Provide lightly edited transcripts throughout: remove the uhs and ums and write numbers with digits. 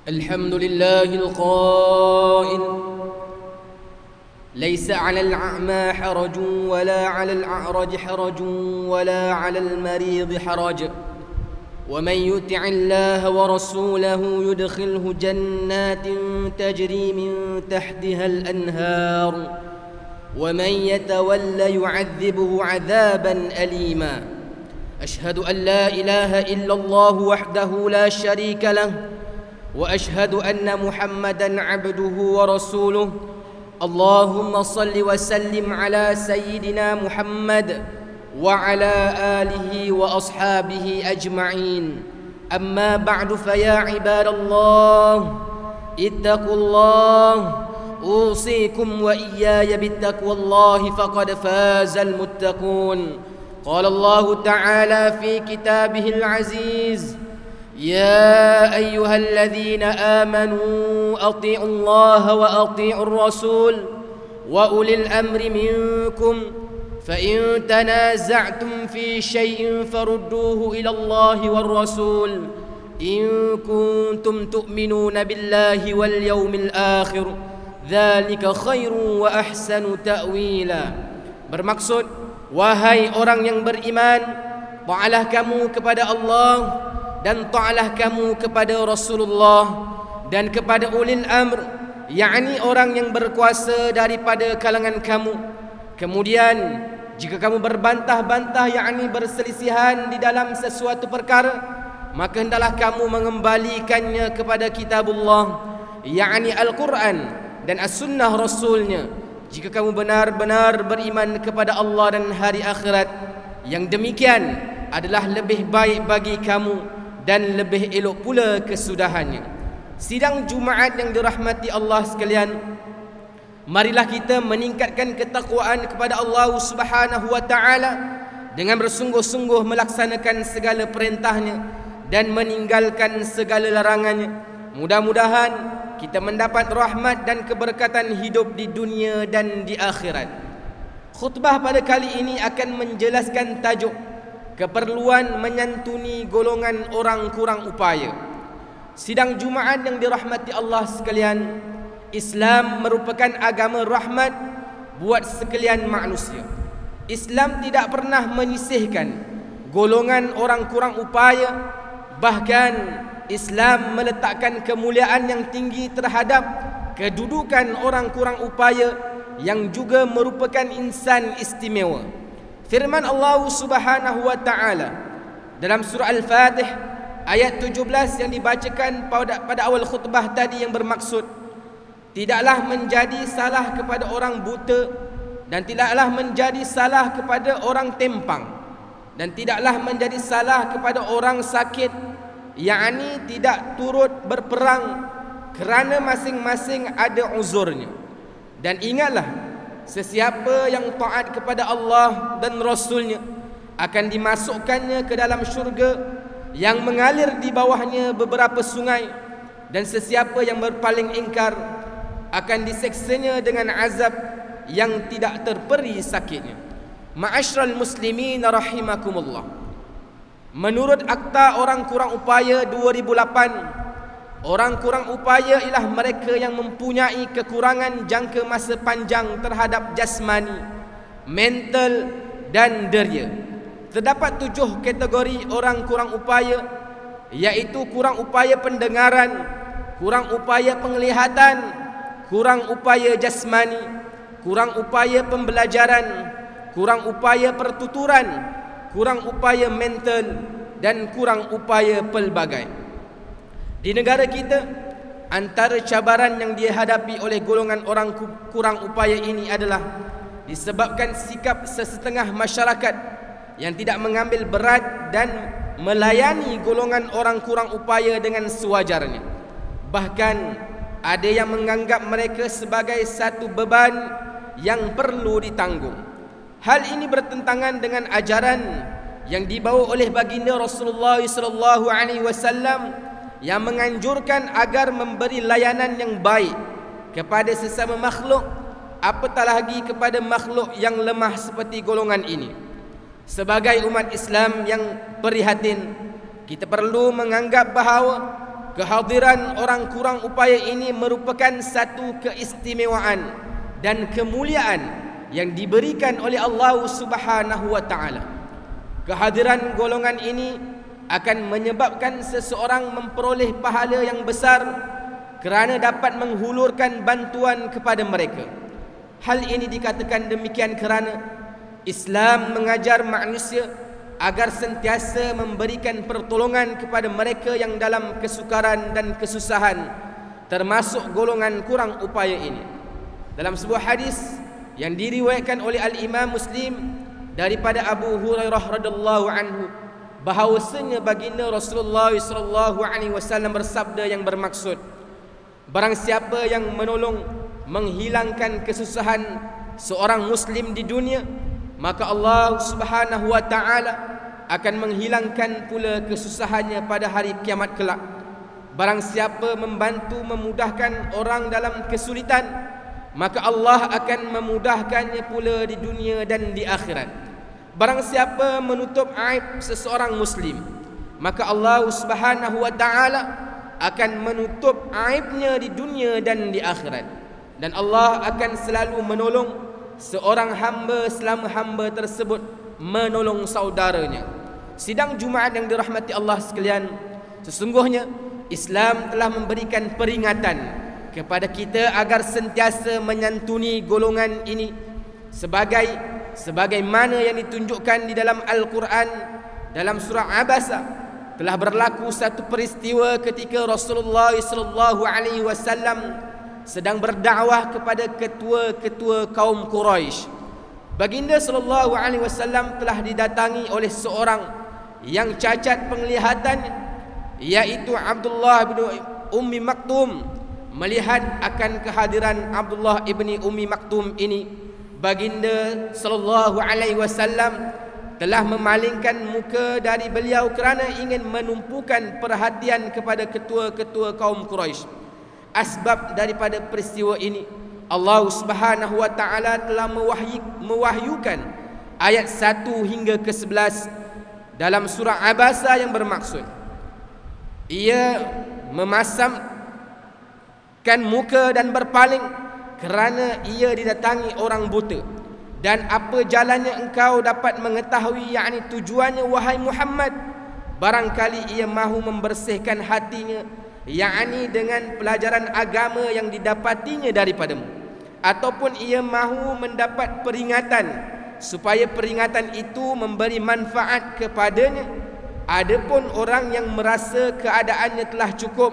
الحمد لله القائل: ليس على الأعمى حرج ولا على الأعرج حرج ولا على المريض حرج ومن يطع الله ورسوله يدخله جنات تجري من تحتها الأنهار ومن يتول يعذبه عذابا أليما. أشهد أن لا إله إلا الله وحده لا شريك له وأشهد أن محمدا عبده ورسوله. اللهم صل وسلم على سيدنا محمد وعلى آله وأصحابه أجمعين. أما بعد، فيا عباد الله اتقوا الله، أوصيكم وإياي بتقوى الله فقد فاز المتقون. قال الله تعالى في كتابه العزيز: يا أيها الذين آمنوا أطيعوا الله وأطيعوا الرسول وأولي الأمر منكم فإن تنازعتم في شيء فردوه إلى الله والرسول إن كنتم تؤمنون بالله واليوم الآخر ذلك خير وأحسن تأويلا. Bermaksud, wahai orang yang beriman, ta'alah kamu kepada Allah dan ta'alah kamu kepada Rasulullah dan kepada ulil amr, yakni orang yang berkuasa daripada kalangan kamu. Kemudian jika kamu berbantah-bantah, yakni berselisihan di dalam sesuatu perkara, maka hendaklah kamu mengembalikannya kepada kitabullah, yakni Al-Quran dan As-Sunnah Rasulnya. Jika kamu benar-benar beriman kepada Allah dan hari akhirat, yang demikian adalah lebih baik bagi kamu dan lebih elok pula kesudahannya. Sidang Jumaat yang dirahmati Allah sekalian, marilah kita meningkatkan ketakwaan kepada Allah Subhanahu wa taala dengan bersungguh-sungguh melaksanakan segala perintahnya dan meninggalkan segala larangannya. Mudah-mudahan kita mendapat rahmat dan keberkatan hidup di dunia dan di akhirat. Khutbah pada kali ini akan menjelaskan tajuk keperluan menyantuni golongan orang kurang upaya. Sidang Jumaat yang dirahmati Allah sekalian, Islam merupakan agama rahmat buat sekalian manusia. Islam tidak pernah menyisihkan golongan orang kurang upaya. Bahkan Islam meletakkan kemuliaan yang tinggi terhadap kedudukan orang kurang upaya yang juga merupakan insan istimewa. Firman Allah Subhanahu wa taala dalam surah Al-Fatih ayat 17 yang dibacakan pada awal khutbah tadi, yang bermaksud, tidaklah menjadi salah kepada orang buta dan tidaklah menjadi salah kepada orang tempang dan tidaklah menjadi salah kepada orang sakit, yakni tidak turut berperang kerana masing-masing ada uzurnya. Dan ingatlah, sesiapa yang taat kepada Allah dan Rasulnya akan dimasukkannya ke dalam syurga yang mengalir di bawahnya beberapa sungai, dan sesiapa yang berpaling ingkar akan diseksanya dengan azab yang tidak terperi sakitnya. Ma'asyiral muslimin rahimakumullah, menurut Akta Orang Kurang Upaya 2008, orang kurang upaya ialah mereka yang mempunyai kekurangan jangka masa panjang terhadap jasmani, mental dan deria. Terdapat 7 kategori orang kurang upaya, iaitu kurang upaya pendengaran, kurang upaya penglihatan, kurang upaya jasmani, kurang upaya pembelajaran, kurang upaya pertuturan, kurang upaya mental dan kurang upaya pelbagai. Di negara kita, antara cabaran yang dihadapi oleh golongan orang kurang upaya ini adalah disebabkan sikap sesetengah masyarakat yang tidak mengambil berat dan melayani golongan orang kurang upaya dengan sewajarnya. Bahkan ada yang menganggap mereka sebagai satu beban yang perlu ditanggung. Hal ini bertentangan dengan ajaran yang dibawa oleh baginda Rasulullah SAW yang menganjurkan agar memberi layanan yang baik kepada sesama makhluk, apatah lagi kepada makhluk yang lemah seperti golongan ini. Sebagai umat Islam yang prihatin, kita perlu menganggap bahawa kehadiran orang kurang upaya ini merupakan satu keistimewaan dan kemuliaan yang diberikan oleh Allah Subhanahu wa taala. Kehadiran golongan ini akan menyebabkan seseorang memperoleh pahala yang besar kerana dapat menghulurkan bantuan kepada mereka. Hal ini dikatakan demikian kerana Islam mengajar manusia agar sentiasa memberikan pertolongan kepada mereka yang dalam kesukaran dan kesusahan, termasuk golongan kurang upaya ini. Dalam sebuah hadis yang diriwayatkan oleh Al-Imam Muslim daripada Abu Hurairah radhiyallahu anhu, bahawasanya baginda Rasulullah sallallahu alaihi wasallam bersabda yang bermaksud, barang siapa yang menolong menghilangkan kesusahan seorang muslim di dunia, maka Allah Subhanahu wa taala akan menghilangkan pula kesusahannya pada hari kiamat kelak. Barang siapa membantu memudahkan orang dalam kesulitan, maka Allah akan memudahkannya pula di dunia dan di akhirat. Barang siapa menutup aib seseorang muslim, maka Allah Subhanahu wa taala akan menutup aibnya di dunia dan di akhirat. Dan Allah akan selalu menolong seorang hamba selama hamba tersebut menolong saudaranya. Sidang Jumaat yang dirahmati Allah sekalian, sesungguhnya Islam telah memberikan peringatan kepada kita agar sentiasa menyantuni golongan ini sebagaimana yang ditunjukkan di dalam Al-Quran. Dalam surah Abasa telah berlaku satu peristiwa ketika Rasulullah sallallahu alaihi wasallam sedang berdakwah kepada ketua-ketua kaum Quraisy. Baginda sallallahu alaihi wasallam telah didatangi oleh seorang yang cacat penglihatannya, yaitu Abdullah bin Ummi Maktum. Melihat akan kehadiran Abdullah ibni Ummi Maktum ini, baginda sallallahu alaihi wasallam telah memalingkan muka dari beliau kerana ingin menumpukan perhatian kepada ketua-ketua kaum Quraisy. Asbab daripada peristiwa ini, Allah Subhanahu wa taala telah mewahyukan ayat 1 hingga ke 11 dalam surah Abasa yang bermaksud, ia memasamkan muka dan berpaling kerana ia didatangi orang buta. Dan apa jalannya engkau dapat mengetahui, yakni tujuannya wahai Muhammad, barangkali ia mahu membersihkan hatinya, yakni dengan pelajaran agama yang didapatinya daripadamu, ataupun ia mahu mendapat peringatan supaya peringatan itu memberi manfaat kepadanya. Adapun orang yang merasa keadaannya telah cukup,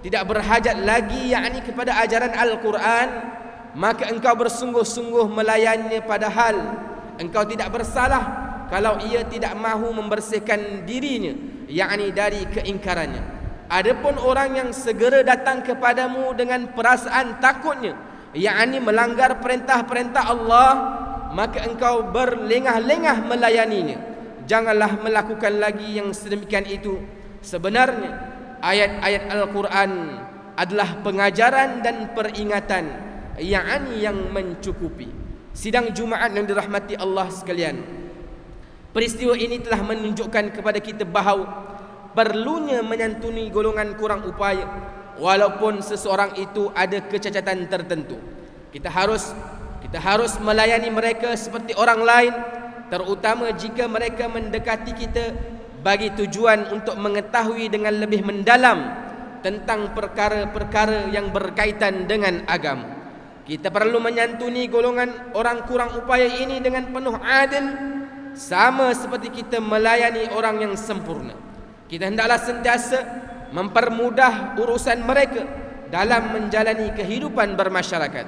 tidak berhajat lagi yakni kepada ajaran Al-Quran, maka engkau bersungguh-sungguh melayannya, padahal engkau tidak bersalah kalau ia tidak mahu membersihkan dirinya yakni dari keingkarannya. Adapun orang yang segera datang kepadamu dengan perasaan takutnya, yakni melanggar perintah-perintah Allah, maka engkau berlengah-lengah melayaninya. Janganlah melakukan lagi yang sedemikian itu. Sebenarnya ayat-ayat Al-Quran adalah pengajaran dan peringatan yang mencukupi. Sidang Jumaat yang dirahmati Allah sekalian, peristiwa ini telah menunjukkan kepada kita bahawa perlunya menyantuni golongan kurang upaya, walaupun seseorang itu ada kecacatan tertentu. Kita harus melayani mereka seperti orang lain, terutama jika mereka mendekati kita bagi tujuan untuk mengetahui dengan lebih mendalam tentang perkara-perkara yang berkaitan dengan agama. Kita perlu menyantuni golongan orang kurang upaya ini dengan penuh adil, sama seperti kita melayani orang yang sempurna. Kita hendaklah sentiasa mempermudah urusan mereka dalam menjalani kehidupan bermasyarakat.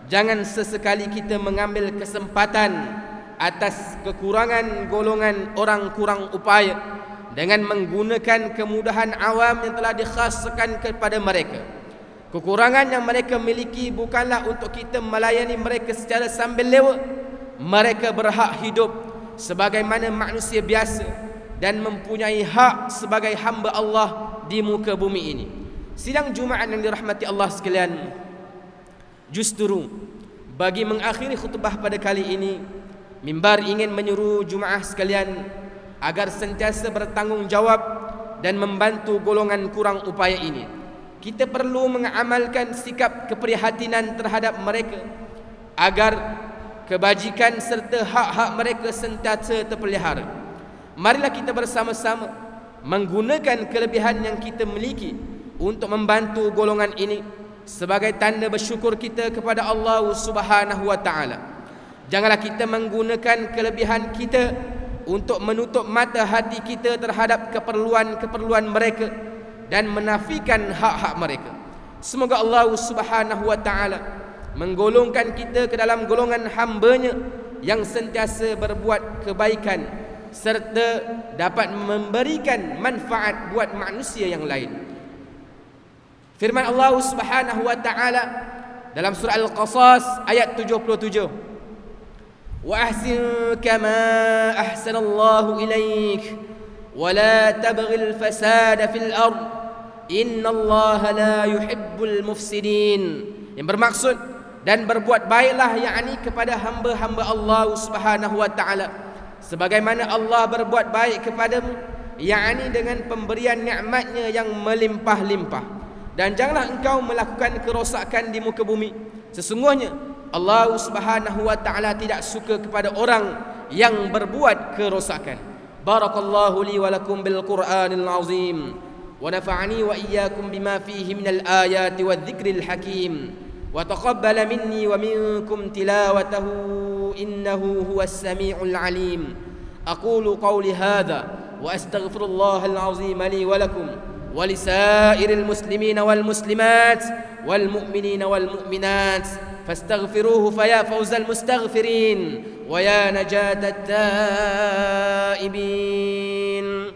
Jangan sesekali kita mengambil kesempatan atas kekurangan golongan orang kurang upaya dengan menggunakan kemudahan awam yang telah dikhaskan kepada mereka. Kekurangan yang mereka miliki bukanlah untuk kita melayani mereka secara sambil lewat. Mereka berhak hidup sebagaimana manusia biasa dan mempunyai hak sebagai hamba Allah di muka bumi ini. Sidang Jumaat yang dirahmati Allah sekalian, justru bagi mengakhiri khutbah pada kali ini, mimbar ingin menyuruh Jumaah sekalian agar sentiasa bertanggungjawab dan membantu golongan kurang upaya ini. Kita perlu mengamalkan sikap keprihatinan terhadap mereka agar kebajikan serta hak-hak mereka sentiasa terpelihara. Marilah kita bersama-sama menggunakan kelebihan yang kita miliki untuk membantu golongan ini sebagai tanda bersyukur kita kepada Allah Subhanahu wa taala. Janganlah kita menggunakan kelebihan kita untuk menutup mata hati kita terhadap keperluan-keperluan mereka dan menafikan hak-hak mereka. Semoga Allah Subhanahu wa taala menggolongkan kita ke dalam golongan hamba-Nya yang sentiasa berbuat kebaikan serta dapat memberikan manfaat buat manusia yang lain. Firman Allah Subhanahu wa taala dalam surah Al-Qasas ayat 77, wa ahsin kama ahsanallahu ilaik wa la tabghil fasada fil ard innallaha la yuhibbul mufsidin. Yang bermaksud, dan berbuat baiklah yakni kepada hamba-hamba Allah Subhanahu wa taala sebagaimana Allah berbuat baik kepadamu, yakni dengan pemberian nikmat-Nya yang melimpah-limpah. Dan janganlah engkau melakukan kerosakan di muka bumi. Sesungguhnya Allah Subhanahu wa taala tidak suka kepada orang yang berbuat kerosakan. Barakallahu li wa lakum bil Qur'anil azim wa nafa'ani wa iyyakum bima fihi minal ayati wadh-dhikril hakim wa taqabbala minni wa minkum tilawatahu innahu huwas sami'ul alim. Aqulu qawli hadha wa astaghfirullahal azim li wa lakum ولسائر المسلمين والمسلمات والمؤمنين والمؤمنات فاستغفروه فيا فوز المستغفرين ويا نجاة التائبين.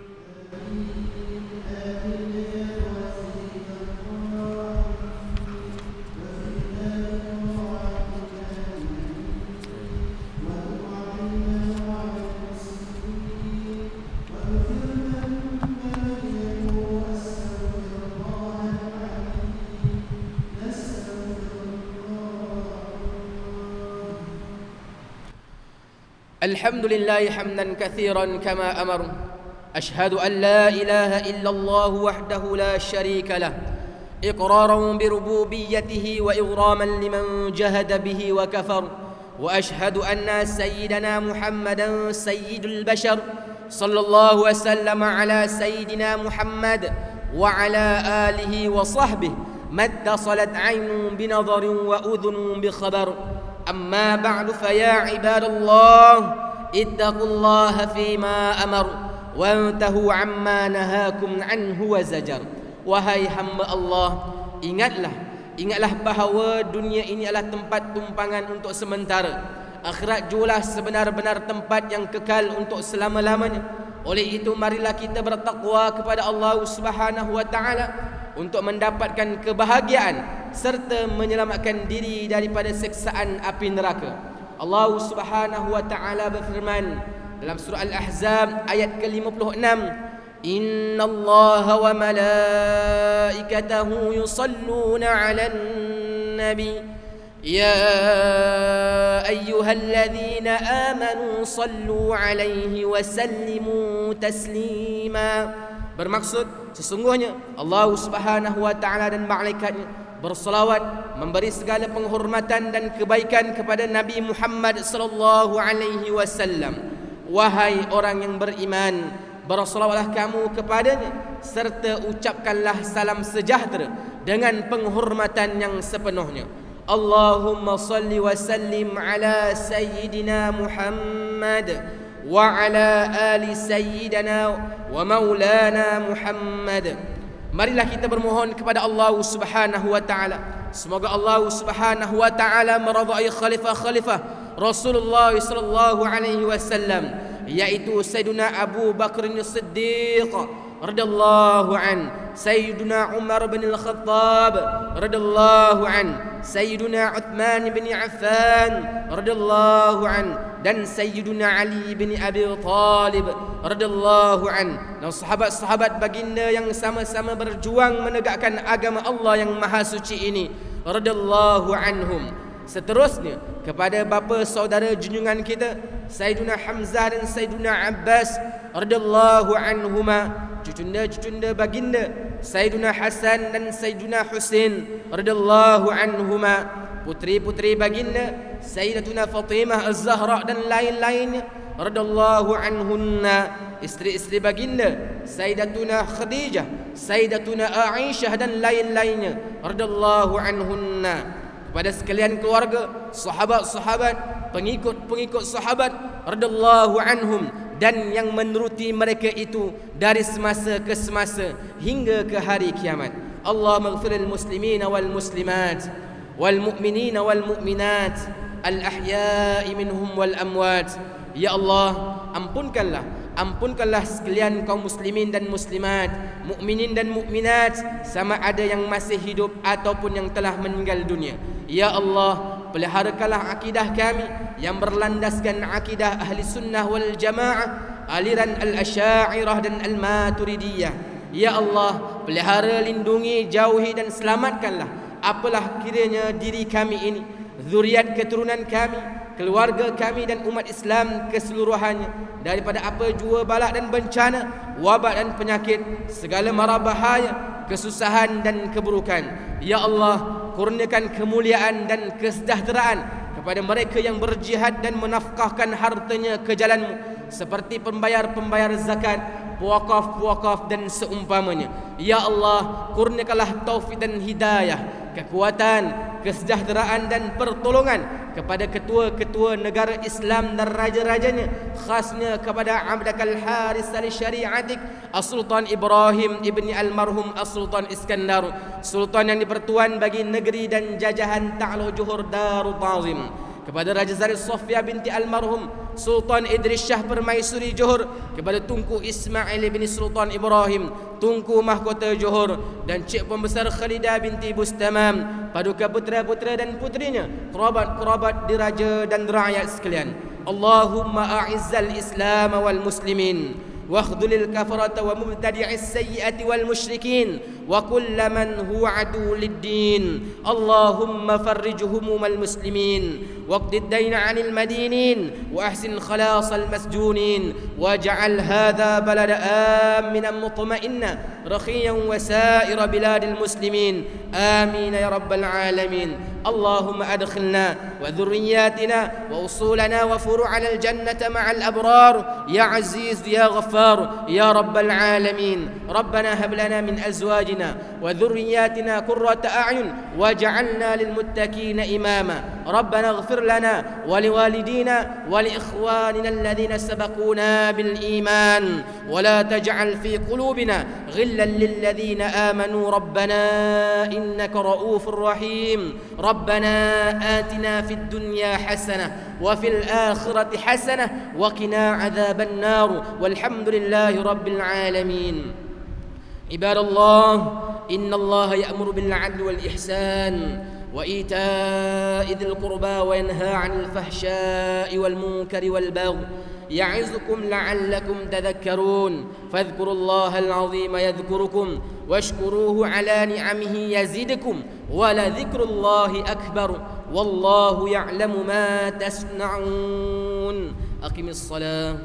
الحمد لله حمدا كثيرا كما أمر. أشهد أن لا إله إلا الله وحده لا شريك له إقرارا بربوبيته وإغراما لمن جهد به وكفر. وأشهد أن سيدنا محمدا سيد البشر صلى الله وسلم على سيدنا محمد وعلى آله وصحبه ما اتصلت عين بنظر وأذن بخبر. أما بعد فيا عباد الله اتقوا الله فيما أمر وانتهوا عما نهاكم عنه وزجر. Wahai hamba Allah, ingatlah bahawa dunia ini adalah tempat tumpangan untuk sementara. Akhirat jualah sebenar-benar tempat yang kekal untuk selama-lamanya. Oleh itu marilah kita bertakwa kepada Allah Subhanahu wa taala untuk mendapatkan kebahagiaan serta menyelamatkan diri daripada siksaan api neraka. Allah Subhanahu wa taala berfirman dalam surah Al-Ahzab ayat ke-56, innallaha wa malaikatahu yusalluna 'alan nabi ya ayyuhalladzina amanu sallu 'alaihi wa sallimu taslima. Bermaksud, sesungguhnya Allah Subhanahu wa taala dan malaikatnya berselawat, memberi segala penghormatan dan kebaikan kepada Nabi Muhammad sallallahu alaihi wasallam. Wahai orang yang beriman, berselawatlah kamu kepadanya serta ucapkanlah salam sejahtera dengan penghormatan yang sepenuhnya. Allahumma salli wa sallim ala sayyidina Muhammad wa ala ali sayyidina wa maulana Muhammad. Marilah kita bermohon kepada Allah Subhanahu wa taala, semoga Allah Subhanahu wa taala meridai khalifah Rasulullah sallallahu alaihi wasallam, yaitu Sayyidina Abu Bakr As-Siddiq radhiyallahu an, Sayyidina Umar bin Al-Khattab radhiyallahu an, Sayyidina Uthman bin Affan radhiyallahu an, dan Sayyidina Ali bin Abi Talib radhiyallahu an, dan sahabat-sahabat baginda yang sama-sama berjuang menegakkan agama Allah yang maha suci ini radhiyallahu anhum. Seterusnya kepada bapa saudara junjungan kita Sayyiduna Hamzah dan Sayyiduna Abbas radhiyallahu anhuma, cucunda baginda Sayyiduna Hasan dan Sayyiduna Husain radhiyallahu anhuma, putri-putri baginda Sayyidatuna Fatimah Az-Zahra dan lain-lainnya radhiyallahu anhunna, isteri-isteri baginda Sayyidatuna Khadijah, Sayyidatuna Aisyah dan lain-lainnya radhiyallahu anhunna, kepada sekalian keluarga, sahabat-sahabat, pengikut-pengikut sahabat radhiyallahu anhum, dan yang menuruti mereka itu dari semasa ke semasa hingga ke hari kiamat. Allahumma ighfir lil muslimina wal muslimat wal mu'minina wal mu'minat al ahya'i minhum wal amwat. Ya Allah, ampunkanlah sekalian kaum muslimin dan muslimat, mukminin dan mukminat, sama ada yang masih hidup ataupun yang telah meninggal dunia. Ya Allah, peliharakanlah akidah kami yang berlandaskan akidah ahli sunnah wal jamaah, aliran al-asy'ariyah dan al-maturidiyah. Ya Allah, pelihara, lindungi, jauhi dan selamatkanlah apalah kiranya diri kami ini, zuriat keturunan kami, keluarga kami dan umat Islam keseluruhannya daripada apa jua balak dan bencana, wabak dan penyakit, segala mara bahaya, kesusahan dan keburukan. Ya Allah, kurniakan kemuliaan dan kesejahteraan kepada mereka yang berjihad dan menafkahkan hartanya ke jalan-Mu, seperti pembayar-pembayar zakat, puakaf dan seumpamanya. Ya Allah, kurniakanlah taufik dan hidayah, kekuatan, kesejahteraan dan pertolongan kepada ketua-ketua negara Islam dan raja-rajanya, khasnya kepada Abdakal Haris al-Syari'atik As-Sultan Ibrahim ibni almarhum As-Sultan Iskandar, sultan yang dipertuan bagi negeri dan jajahan Ta'lu Johor Darut Ta'zim, kepada Raja Zari Sofia binti almarhum Sultan Idris Shah Permaisuri Johor, kepada Tunku Ismail bin Sultan Ibrahim Tunku Mahkota Johor, dan Cik Pembesar Khalidah binti Bustamam, paduka putra-putra dan putrinya, kerabat-kerabat diraja dan rakyat sekalian. Allahumma a'izzal Islam wal muslimin واخذل الكفرة ومبتدع السيئة والمشركين وكل من هو عدو للدين. اللهم فرج هموم المسلمين واقض الدين عن المدينين وأحسن خلاص المسجونين واجعل هذا بلد آمنا مطمئنا رخيا وسائر بلاد المسلمين آمين يا رب العالمين. اللهم أدخلنا وذرياتنا وأصولنا وفروعنا الجنة مع الأبرار يا عزيز يا غفار يا رب العالمين. ربنا هب لنا من أزواجنا وذرياتنا قرة أعين واجعلنا للمتقين إماما. ربنا اغفر لنا ولوالدينا ولإخواننا الذين سبقونا بالإيمان ولا تجعل في قلوبنا غلا للذين آمنوا ربنا إنك رؤوف رحيم. ربنا آتنا في الدنيا حسنة وفي الآخرة حسنة وقنا عذاب النار والحمد لله رب العالمين. عباد الله، إن الله يأمر بالعدل والإحسان وإيتاء ذي القربى وينهى عن الفحشاء والمنكر والبغي يعظكم لعلكم تذكرون. فاذكروا الله العظيم يذكركم واشكروه على نعمه يزدكم ولذكر الله أكبر والله يعلم ما تصنعون. أقم الصلاة.